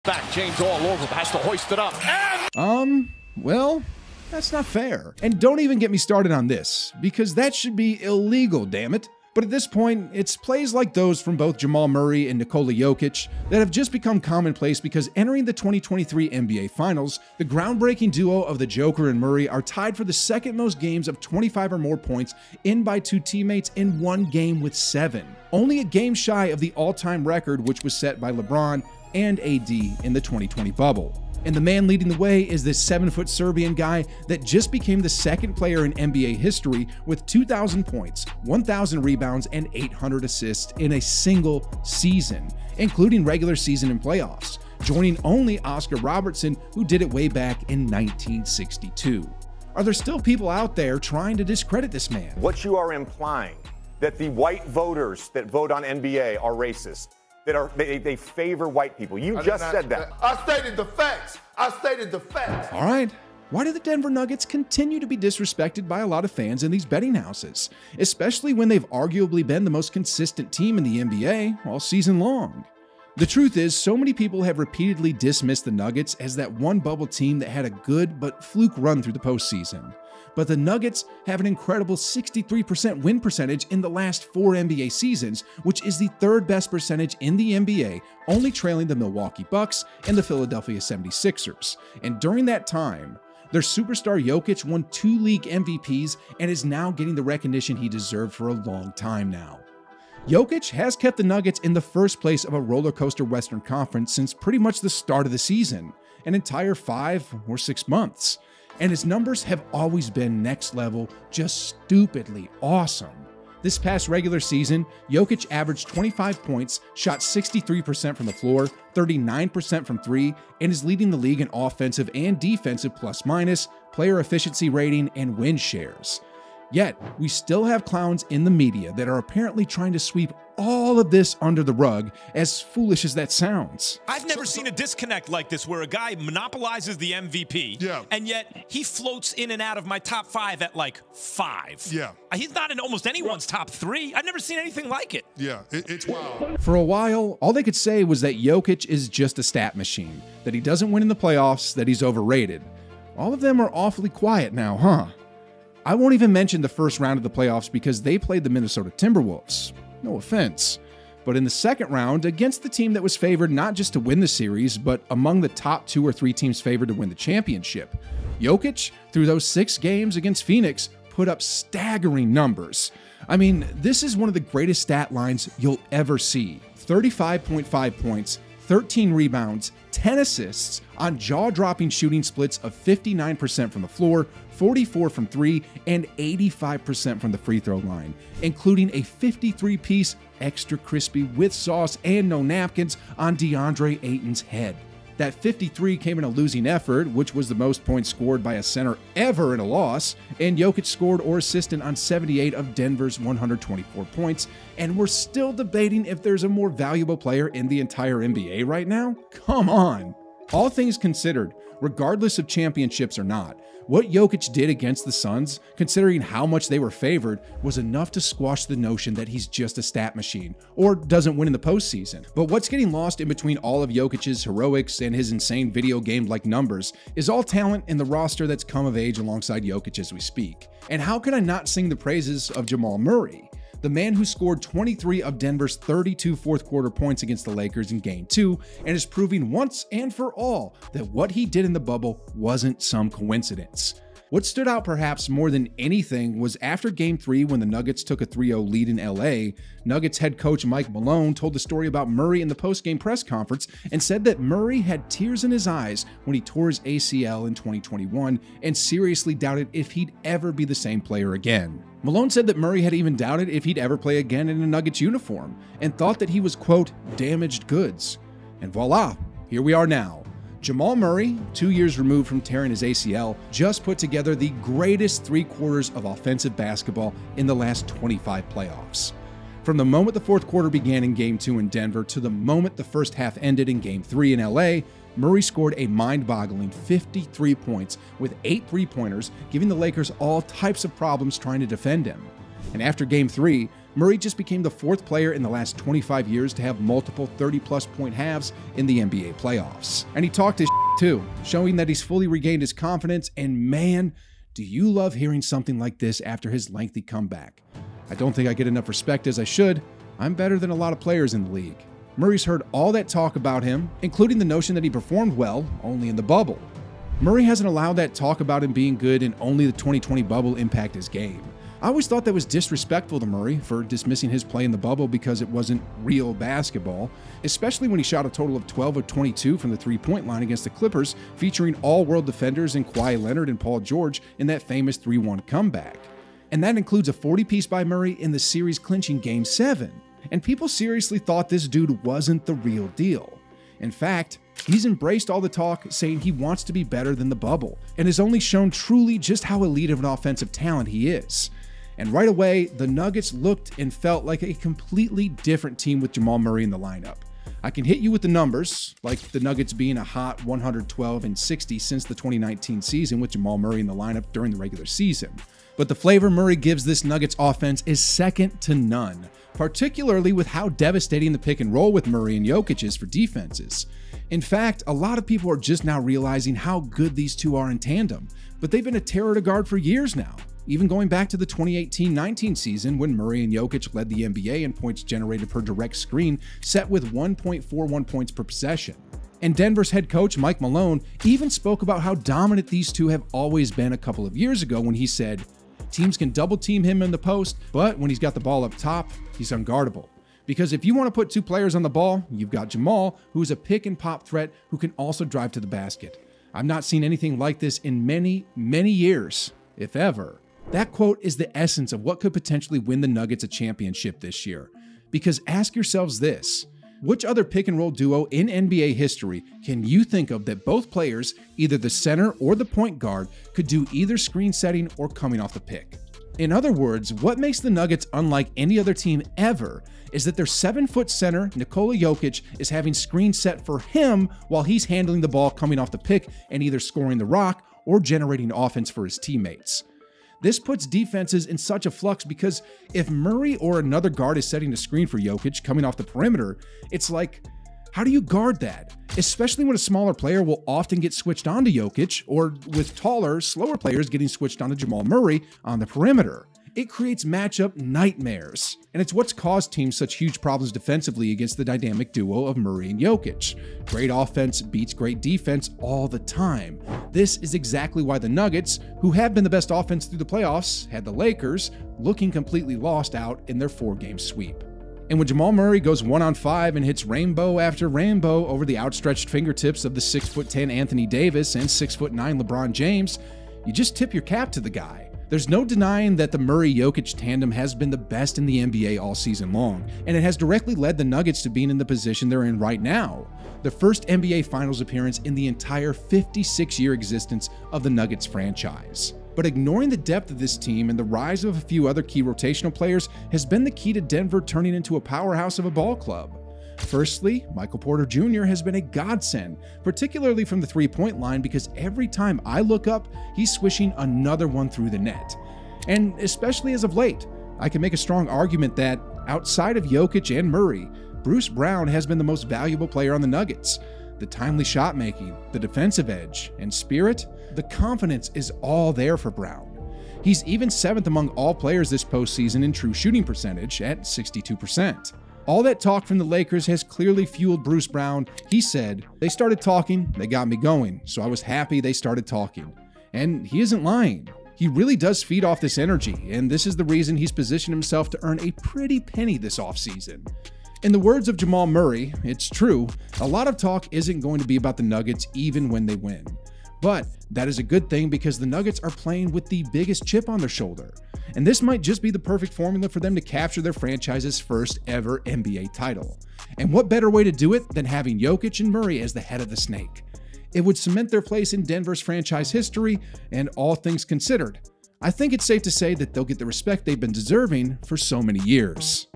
Back, James all over, has to hoist it up. Well, that's not fair. And don't even get me started on this, because that should be illegal, damn it. But at this point, it's plays like those from both Jamal Murray and Nikola Jokic that have just become commonplace because entering the 2023 NBA Finals, the groundbreaking duo of the Joker and Murray are tied for the second most games of 25 or more points in by two teammates in one game with 7. Only a game shy of the all-time record, which was set by LeBron and AD in the 2020 bubble. And the man leading the way is this 7-foot Serbian guy that just became the second player in NBA history with 2,000 points, 1,000 rebounds, and 800 assists in a single season, including regular season and playoffs, joining only Oscar Robertson, who did it way back in 1962. Are there still people out there trying to discredit this man? What you are implying, that the white voters that vote on NBA are racist, that they favor white people. You just said that. I stated the facts. All right. Why do the Denver Nuggets continue to be disrespected by a lot of fans in these betting houses, especially when they've arguably been the most consistent team in the NBA all season long? The truth is, so many people have repeatedly dismissed the Nuggets as that one bubble team that had a good but fluke run through the postseason. But the Nuggets have an incredible 63% win percentage in the last 4 NBA seasons, which is the 3rd best percentage in the NBA, only trailing the Milwaukee Bucks and the Philadelphia 76ers. And during that time, their superstar Jokic won 2 league MVPs and is now getting the recognition he deserved for a long time now. Jokic has kept the Nuggets in the first place of a roller coaster Western Conference since pretty much the start of the season, an entire 5 or 6 months. And his numbers have always been next level, just stupidly awesome. This past regular season, Jokic averaged 25 points, shot 63% from the floor, 39% from 3, and is leading the league in offensive and defensive plus-minus, player efficiency rating, and win shares. Yet, we still have clowns in the media that are apparently trying to sweep all of this under the rug, as foolish as that sounds. I've never seen a disconnect like this where a guy monopolizes the MVP, and yet he floats in and out of my top 5 at like 5. Yeah. He's not in almost anyone's top 3. I've never seen anything like it. Yeah, it's wild. For a while, all they could say was that Jokic is just a stat machine, that he doesn't win in the playoffs, that he's overrated. All of them are awfully quiet now, huh? I won't even mention the first round of the playoffs because they played the Minnesota Timberwolves. No offense. But in the second round, against the team that was favored not just to win the series, but among the top 2 or 3 teams favored to win the championship, Jokic, through those 6 games against Phoenix, put up staggering numbers. I mean, this is one of the greatest stat lines you'll ever see. 35.5 points, 13 rebounds, 10 assists on jaw-dropping shooting splits of 59% from the floor, 44 from 3, and 85% from the free throw line, including a 53-piece extra crispy with sauce and no napkins on DeAndre Ayton's head. That 53 came in a losing effort, which was the most points scored by a center ever in a loss, and Jokic scored or assisted on 78 of Denver's 124 points, and we're still debating if there's a more valuable player in the entire NBA right now? Come on! All things considered, regardless of championships or not, what Jokic did against the Suns, considering how much they were favored, was enough to squash the notion that he's just a stat machine, or doesn't win in the postseason. But what's getting lost in between all of Jokic's heroics and his insane video game-like numbers is all talent in the roster that's come of age alongside Jokic as we speak. And how could I not sing the praises of Jamal Murray? The man who scored 23 of Denver's 32 fourth quarter points against the Lakers in Game 2 and is proving once and for all that what he did in the bubble wasn't some coincidence. What stood out perhaps more than anything was after Game 3 when the Nuggets took a 3-0 lead in LA, Nuggets head coach Mike Malone told the story about Murray in the post-game press conference and said that Murray had tears in his eyes when he tore his ACL in 2021 and seriously doubted if he'd ever be the same player again. Malone said that Murray had even doubted if he'd ever play again in a Nuggets uniform and thought that he was, quote, damaged goods. And voila, here we are now. Jamal Murray, 2 years removed from tearing his ACL, just put together the greatest 3 quarters of offensive basketball in the last 25 playoffs. From the moment the fourth quarter began in Game 2 in Denver to the moment the first half ended in Game 3 in LA, Murray scored a mind-boggling 53 points with 8 three-pointers, giving the Lakers all types of problems trying to defend him. And after Game 3, Murray just became the 4th player in the last 25 years to have multiple 30-plus point halves in the NBA playoffs. And he talked his too, showing that he's fully regained his confidence, and man, do you love hearing something like this after his lengthy comeback. I don't think I get enough respect as I should. I'm better than a lot of players in the league. Murray's heard all that talk about him, including the notion that he performed well only in the bubble. Murray hasn't allowed that talk about him being good in only the 2020 bubble impact his game. I always thought that was disrespectful to Murray for dismissing his play in the bubble because it wasn't real basketball, especially when he shot a total of 12 of 22 from the three-point line against the Clippers, featuring all-world defenders in Kawhi Leonard and Paul George in that famous 3-1 comeback. And that includes a 40-piece by Murray in the series-clinching Game 7. And people seriously thought this dude wasn't the real deal. In fact, he's embraced all the talk, saying he wants to be better than the bubble, and has only shown truly just how elite of an offensive talent he is. And right away, the Nuggets looked and felt like a completely different team with Jamal Murray in the lineup. I can hit you with the numbers, like the Nuggets being a hot 112-60 since the 2019 season with Jamal Murray in the lineup during the regular season. But the flavor Murray gives this Nuggets offense is second to none, particularly with how devastating the pick and roll with Murray and Jokic is for defenses. In fact, a lot of people are just now realizing how good these two are in tandem, but they've been a terror to guard for years now. Even going back to the 2018-19 season when Murray and Jokic led the NBA in points generated per direct screen, set with 1.41 points per possession. And Denver's head coach Mike Malone even spoke about how dominant these two have always been a couple of years ago when he said, "Teams can double team him in the post, but when he's got the ball up top, he's unguardable. Because if you want to put two players on the ball, you've got Jamal, who's a pick and pop threat who can also drive to the basket. I've not seen anything like this in many, many years, if ever." That quote is the essence of what could potentially win the Nuggets a championship this year. Because ask yourselves this, which other pick and roll duo in NBA history can you think of that both players, either the center or the point guard, could do either screen setting or coming off the pick? In other words, what makes the Nuggets unlike any other team ever is that their 7-foot center, Nikola Jokic, is having screens set for him while he's handling the ball coming off the pick and either scoring the rock or generating offense for his teammates. This puts defenses in such a flux because if Murray or another guard is setting a screen for Jokic coming off the perimeter, it's like, how do you guard that? Especially when a smaller player will often get switched onto Jokic, or with taller, slower players getting switched onto Jamal Murray on the perimeter. It creates matchup nightmares, and it's what's caused teams such huge problems defensively against the dynamic duo of Murray and Jokic. Great offense beats great defense all the time. This is exactly why the Nuggets, who have been the best offense through the playoffs, had the Lakers looking completely lost out in their 4-game sweep. And when Jamal Murray goes 1-on-5 and hits rainbow after rainbow over the outstretched fingertips of the 6'10" Anthony Davis and 6'9" LeBron James, you just tip your cap to the guy. There's no denying that the Murray-Jokic tandem has been the best in the NBA all season long, and it has directly led the Nuggets to being in the position they're in right now, the first NBA Finals appearance in the entire 56-year existence of the Nuggets franchise. But ignoring the depth of this team and the rise of a few other key rotational players has been the key to Denver turning into a powerhouse of a ball club. Firstly, Michael Porter Jr. has been a godsend, particularly from the three-point line, because every time I look up, he's swishing another one through the net. And especially as of late, I can make a strong argument that, outside of Jokic and Murray, Bruce Brown has been the most valuable player on the Nuggets. The timely shot making, the defensive edge, and spirit, the confidence is all there for Brown. He's even 7th among all players this postseason in true shooting percentage at 62%. All that talk from the Lakers has clearly fueled Bruce Brown. He said, "They started talking, they got me going, so I was happy they started talking." And he isn't lying. He really does feed off this energy, and this is the reason he's positioned himself to earn a pretty penny this offseason. In the words of Jamal Murray, it's true, a lot of talk isn't going to be about the Nuggets even when they win. But that is a good thing because the Nuggets are playing with the biggest chip on their shoulder. And this might just be the perfect formula for them to capture their franchise's first ever NBA title. And what better way to do it than having Jokic and Murray as the head of the snake? It would cement their place in Denver's franchise history, and all things considered, I think it's safe to say that they'll get the respect they've been deserving for so many years.